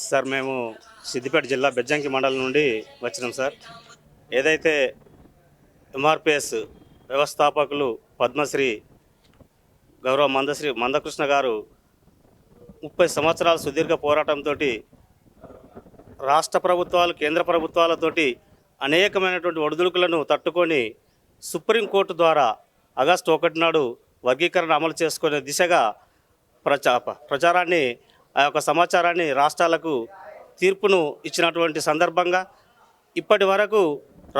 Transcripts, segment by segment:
Sir మేము సిద్దిపేట జిల్లా బెజ్జంకి మండలం నుండి వచ్చినాం సార్. ఏదైతే ఎంఆర్పిఎస్ వ్యవస్థాపకులు పద్మశ్రీ గౌరవ మందకృష్ణ గారు 30 సంవత్సరాల సుదీర్ఘ పోరాటంతో రాష్ట్ర ప్రభుత్వాలు కేంద్ర ప్రభుత్వాలతోటి అనేకమైనటువంటి ఒడిదుడుకులను తట్టుకొని సుప్రీంకోర్టు ద్వారా ఆగస్టు 1 నాడు వర్గీకరణ అమలు చేసుకునే దిశగా ప్రచారాన్ని ఆ యొక్క సమాచారాన్ని రాష్ట్రాలకు తీర్పును ఇచ్చినటువంటి సందర్భంగా ఇప్పటి వరకు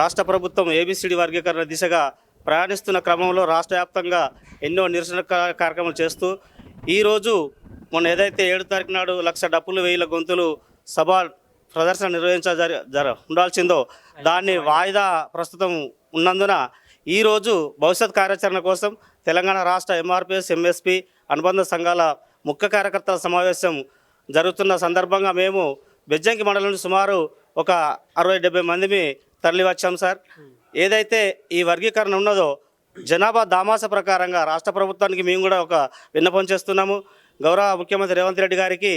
రాష్ట్ర ప్రభుత్వం ఏబిసిడి వర్గీకరణ దిశగా ప్రయాణిస్తున్న క్రమంలో రాష్ట్ర వ్యాప్తంగా ఎన్నో నిరసన కార్యక్రమాలు చేస్తూ ఈరోజు మొన్న ఏదైతే 7 తారీఖు నాడు 1,00,000 డప్పులు 1,000 గొంతులు సభ ప్రదర్శన ఉండాల్సిందో దాన్ని వాయిదా ప్రస్తుతం ఉన్నందున ఈరోజు భవిష్యత్ కార్యాచరణ కోసం తెలంగాణ రాష్ట్ర ఎంఆర్పిఎస్ ఎంఎస్పి అనుబంధ సంఘాల ముఖ్య కార్యకర్తల సమావేశం జరుగుతున్న సందర్భంగా మేము బెజ్జంకి మండలం నుండి సుమారు ఒక 60-70 మందిని తరలి వచ్చాం సార్. ఏదైతే ఈ వర్గీకరణ ఉన్నదో జనాభా దామాస ప్రకారంగా రాష్ట్ర ప్రభుత్వానికి మేము కూడా ఒక విన్నపం చేస్తున్నాము. గౌరవ ముఖ్యమంత్రి రేవంత్ రెడ్డి గారికి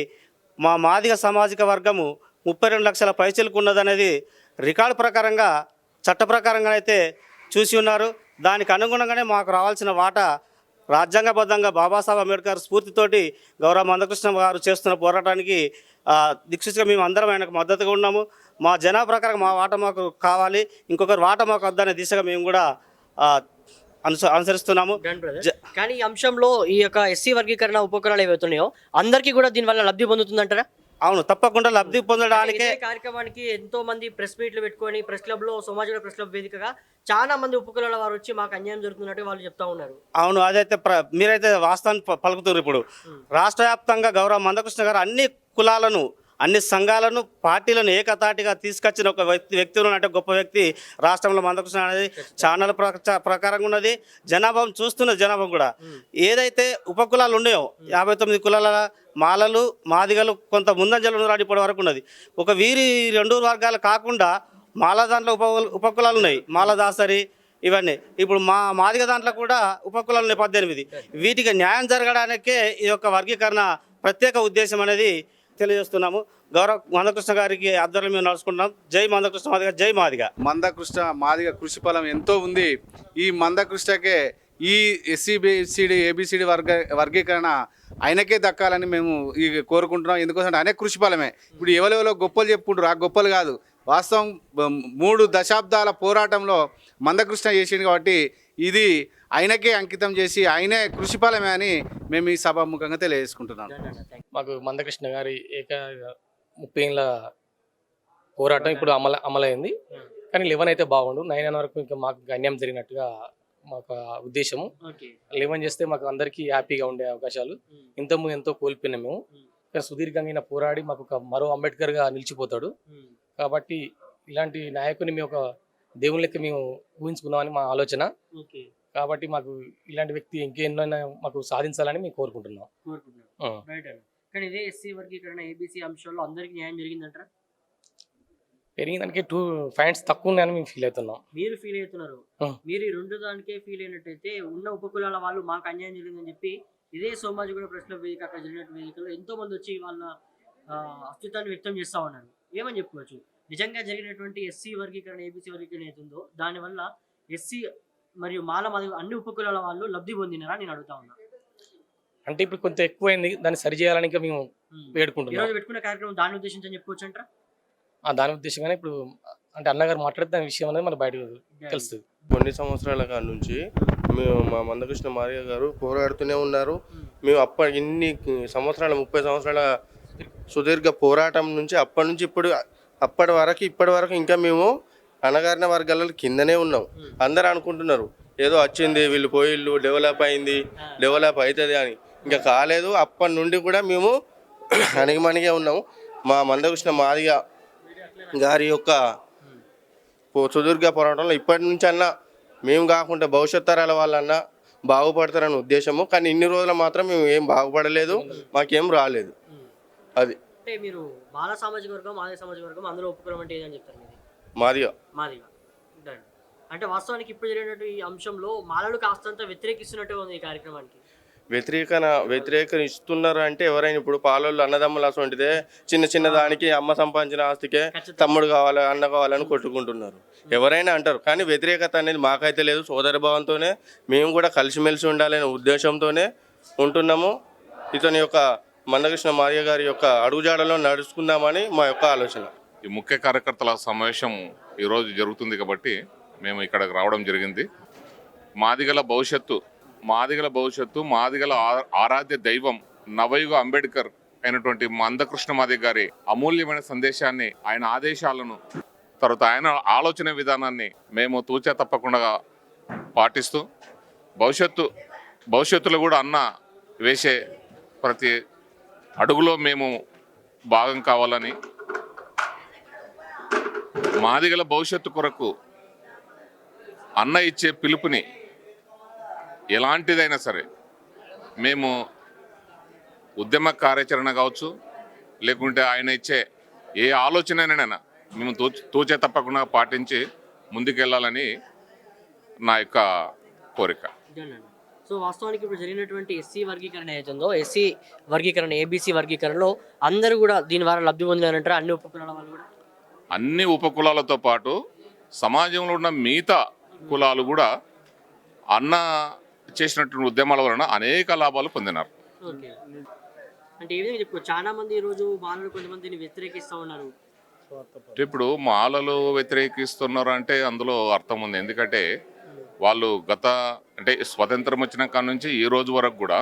మా మాదిగ సామాజిక వర్గము 32 లక్షల పైచీలకు ఉన్నదనేది రికార్డు ప్రకారంగా చట్ట ప్రకారంగా అయితే చూసి ఉన్నారు. దానికి అనుగుణంగానే మాకు రావాల్సిన వాటా రాజ్యాంగబద్ధంగా బాబాసాహెబ్ అంబేద్కర్ స్ఫూర్తితోటి గౌరవ మందకృష్ణ గారు చేస్తున్న పోరాటానికి దిక్సూచిగా మేము అందరం ఆయనకు మద్దతుగా ఉన్నాము. మా జనాభా ప్రకారం మా వాటా మాకు కావాలి, ఇంకొకరు వాటా మాకు వద్దనే దిశగా మేము కూడా అనుసరిస్తున్నాము. కానీ ఈ అంశంలో ఈ యొక్క ఎస్సీ వర్గీకరణ ఉపకరణాలు ఏవైతున్నాయో అందరికీ కూడా దీనివల్ల లబ్ధి పొందుతుందంటారా? అవును, తప్పకుండా లబ్ధి పొందడానికి కార్యక్రమానికి ఎంతో మంది ప్రెస్ మీట్లు పెట్టుకొని ప్రెస్ క్లబ్ లో సమాజ ప్రెస్ క్లబ్ వేదికగా చాలా మంది ఉపకులాల వారు వచ్చి మాకు అన్యాయం జరుగుతున్నట్టు వాళ్ళు చెప్తా ఉన్నారు. అవును, అదైతే మీరైతే వాస్తవాన్ని పలుకుతారు. ఇప్పుడు రాష్ట్ర వ్యాప్తంగా గౌరవ మందకృష్ణ గారు అన్ని కులాలను అన్ని సంఘాలను పార్టీలను ఏకతాటిగా తీసుకొచ్చిన ఒక వ్యక్తి ఉన్నట్టు గొప్ప వ్యక్తి రాష్ట్రంలో మందకృష్ణ అనేది ఛానల్ ప్రకారంగా ఉన్నది. జనాభాను చూస్తున్న జనాభా కూడా ఏదైతే ఉపకులాలు ఉన్నాయో 59 కులాల మాలలు మాదిగలు కొంత ముందంజలు ఉన్నారు ఇప్పటి వరకు ఉన్నది. ఒక వీరి 2 వర్గాలు కాకుండా మాల దాంట్లో ఉపకులాలు ఉన్నాయి, మాలదాసరి ఇవన్నీ. ఇప్పుడు మాదిగ దాంట్లో కూడా ఉపకులాలు ఉన్నాయి 18. వీటికి న్యాయం జరగడానికే ఈ యొక్క వర్గీకరణ ప్రత్యేక ఉద్దేశం అనేది తెలియజేస్తున్నాము. గౌరవ మందకృష్ణ గారికి ఆధ్వర్యంలో మేము నడుచుకుంటున్నాం. జై మందకృష్ణ మాదిగ, జై మాదిగ. మందకృష్ణ మాదిగ కృషి ఫలం ఎంతో ఉంది. ఈ మందకృష్ణకే ఈ ఎస్సీబిసిడి ఏబిసిడి వర్గీకరణ ఆయనకే దక్కాలని మేము కోరుకుంటున్నాం. ఎందుకోసం ఆయన కృషి ఫలమే. ఇప్పుడు ఎవరెవరో గొప్పలు చెప్పుకుంటారు, ఆ గొప్పలు కాదు. వాస్తవం 3 దశాబ్దాల పోరాటంలో మందకృష్ణ చేసింది కాబట్టి ఇది ఆయనకే అంకితం చేసి ఆయనే కృషి ఫలమే అని మేము ఈ సభాముఖంగా తెలియజేసుకుంటున్నాం. మాకు మందకృష్ణ గారి 30 ఏళ్ళ పోరాటం ఇప్పుడు అమలైంది. కానీ 11 అయితే బాగుండు. 9 వరకు ఇంకా మాకు అన్యాయం జరిగినట్టుగా మాకు ఉద్దేశము. 11 చేస్తే మాకు అందరికీ హ్యాపీగా ఉండే అవకాశాలు. ఇంతకుముందు ఎంతో కోల్పోయినాం మేము. కానీ సుదీర్ఘంగా పోరాడి మాకు ఒక మరో అంబేద్కర్గా నిలిచిపోతాడు. కాబట్టి ఇలాంటి నాయకుని మేము ఒక దేవుని లెక్క మేము ఊహించుకున్నామని మా ఆలోచన. కాబట్టి మాకు ఇలాంటి వ్యక్తి ఇంకెన్నైనా మాకు సాధించాలని మేము కోరుకుంటున్నాం. కానీ ఇదే ఎస్సీ వర్గీకరణ ఏబిసి అంశాల్లో అందరికీ న్యాయం జరిగిందంటారా? పెరిగిందానికి 2 పాయింట్స్ తక్కువ ఉన్నాయని మేము ఫీల్ అవుతున్నాం. మీరు ఫీల్ అవుతున్నారు. మీరు ఈ 2 దానికే ఫీల్ అయినట్టయితే ఉన్న ఉపకులాల వాళ్ళు మాకు అన్యాయం జరిగిందని చెప్పి ఇదే సోమాజిగూడ ప్రెస్ క్లబ్ వేదిక అక్కడ జరిగిన వేదికలో ఎంతో మంది వచ్చి వాళ్ళ అస్తిత్వాన్ని వ్యక్తం చేస్తూ ఉన్నారు. ఏమని చెప్పుకోవచ్చు? నిజంగా జరిగినటువంటి ఎస్సీ వర్గీకరణ ఏబిసి వర్గీకరణ ఏతుందో దానివల్ల ఎస్సీ మరియు మాల అన్ని ఉపకులాల వాళ్ళు లబ్ధి పొందినారా నేను అడుగుతా ఉన్నా. అంటే ఇప్పుడు కొంత ఎక్కువైంది, దాన్ని సరి చేయాలని మేము వేడుకుంటున్నాం. పెట్టుకున్న కార్యక్రమం దాని ఉద్దేశించి చెప్పుకోవచ్చు అంటారా? దాని ఉద్దేశంగానే ఇప్పుడు అంటే అన్నగారు మాట్లాడితే దాని విషయం అనేది మన బయటకు తెలుస్తుంది. కొన్ని సంవత్సరాల కాడ నుంచి మేము మా మందకృష్ణ మాదిగ గారు పోరాడుతూనే ఉన్నారు. మేము ఇన్ని సంవత్సరాల 30 సంవత్సరాల సుదీర్ఘ పోరాటం నుంచి అప్పటి వరకు ఇంకా మేము అణగారిన వర్గాల కిందనే ఉన్నాం. అందరూ అనుకుంటున్నారు ఏదో వచ్చింది, వీళ్ళు పోయిళ్ళు డెవలప్ అయింది, డెవలప్ అవుతుంది అని. ఇంకా కాలేదు. అప్పటి నుండి కూడా మేము అణిగిమణిగే ఉన్నాము. మా మందకృష్ణ మాదిగ గారి యొక్క సుదీర్ఘ పోరాటంలో ఇప్పటి నుంచి అన్నా మేము కాకుండా భవిష్యత్ తరాల వాళ్ళన్నా బాగుపడతారని ఉద్దేశము. కానీ ఇన్ని రోజులు మాత్రం మేము ఏం బాగుపడలేదు, మాకేం రాలేదు. అది అంటే మీరు బాల సామాజిక వర్గం మాదిగ సామాజిక వర్గం అందులో ఒప్పుకోవడం అంటే ఏదని చెప్తారు? మాదిగ అంటే వాస్తవానికి ఇప్పుడు జరిగినట్టు ఈ అంశంలో మాలలు కాస్తంత వ్యతిరేకిస్తున్నట్టు ఉంది ఈ కార్యక్రమానికి. వ్యతిరేకన ఇస్తున్నారు అంటే ఎవరైనా ఇప్పుడు పాలోళ్ళు అన్నదమ్ములు అసొంటిదే చిన్న చిన్న దానికి అమ్మ సంపాదించిన ఆస్తికే తమ్ముడు కావాలి అన్న కావాలని కొట్టుకుంటున్నారు. ఎవరైనా అంటారు, కానీ వ్యతిరేకత అనేది మాకైతే లేదు. సోదర భావంతోనే మేము కూడా కలిసిమెలిసి ఉండాలనే ఉద్దేశంతోనే ఉంటున్నాము. ఇతని యొక్క మందకృష్ణ మాదిగ గారి యొక్క అడుగుజాడలో నడుచుకుందామని మా యొక్క ఆలోచన. ఈ ముఖ్య కార్యకర్తల సమావేశం ఈరోజు జరుగుతుంది కాబట్టి మేము ఇక్కడికి రావడం జరిగింది. మాదిగల భవిష్యత్తు మాదిగల ఆరాధ్య దైవం నవయుగ అంబేద్కర్ అయినటువంటి మందకృష్ణ మాదిగ గారి అమూల్యమైన సందేశాన్ని, ఆయన ఆదేశాలను, తర్వాత ఆయన ఆలోచన విధానాన్ని మేము తూచా తప్పకుండా పాటిస్తూ భవిష్యత్తులో కూడా అన్న వేసే ప్రతి అడుగులో మేము భాగం కావాలని, మాదిగల భవిష్యత్తు కొరకు అన్న ఇచ్చే పిలుపుని ఎలాంటిదైనా సరే మేము ఉద్యమ కార్యాచరణ కావచ్చు, లేకుంటే ఆయన ఇచ్చే ఏ ఆలోచనైనా మేము తూచే తప్పకుండా పాటించి ముందుకెళ్ళాలని నా యొక్క కోరిక. సో వాస్తవానికి ఇప్పుడు జరిగినటువంటి ఎస్సీ వర్గీకరణ ఏదైతుందో, ఎస్సీ వర్గీకరణ, ఏబీసీ వర్గీకరణలో అందరూ కూడా దీని ద్వారా లబ్ధి పొందారంటారు, అన్ని ఉపకులాల వాళ్ళు కూడా? అన్ని ఉపకులాలతో పాటు సమాజంలో ఉన్న మిగతా కులాలు కూడా అన్న చేసినటువంటి ఉద్యమాల వలన అనేక లాభాలు పొందినారు. ఓకే, అంటే ఏ విధంగా చెప్పుకో, చాలా మంది ఈరోజు మాలలు కొంతమందిని వ్యతిరేకిస్తూ ఉన్నారు. ఇప్పుడు మాలలు వ్యతిరేకిస్తున్నారు అంటే అందులో అర్థం ఉంది. ఎందుకంటే వాళ్ళు అంటే స్వతంత్రం వచ్చిన కాడ నుంచి ఈ రోజు వరకు కూడా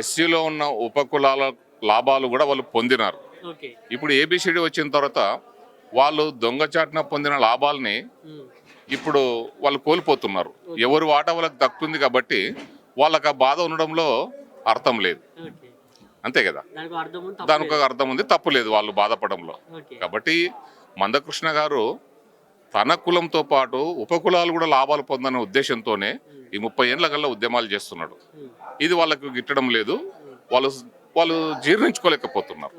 ఎస్సీలో ఉన్న ఉపకులాల లాభాలు కూడా వాళ్ళు పొందినారు. ఇప్పుడు ఏబిసిడి వచ్చిన తర్వాత వాళ్ళు దొంగచాటున పొందిన లాభాలని ఇప్పుడు వాళ్ళు కోల్పోతున్నారు. ఎవరి వాటా వాళ్ళకి దక్కుతుంది కాబట్టి వాళ్ళకి ఆ బాధ ఉండడంలో అర్థం లేదు, అంతే కదా. దానికి ఒక అర్థం ఉంది, తప్పు లేదు వాళ్ళు బాధపడంలో. కాబట్టి మందకృష్ణ గారు తన కులంతో పాటు ఉపకులాలు కూడా లాభాలు పొందనే ఉద్దేశంతోనే ఈ 30 ఏళ్ల కల్లా ఉద్యమాలు చేస్తున్నాడు. ఇది వాళ్ళకు గిట్టడం లేదు, వాళ్ళు జీర్ణించుకోలేకపోతున్నారు.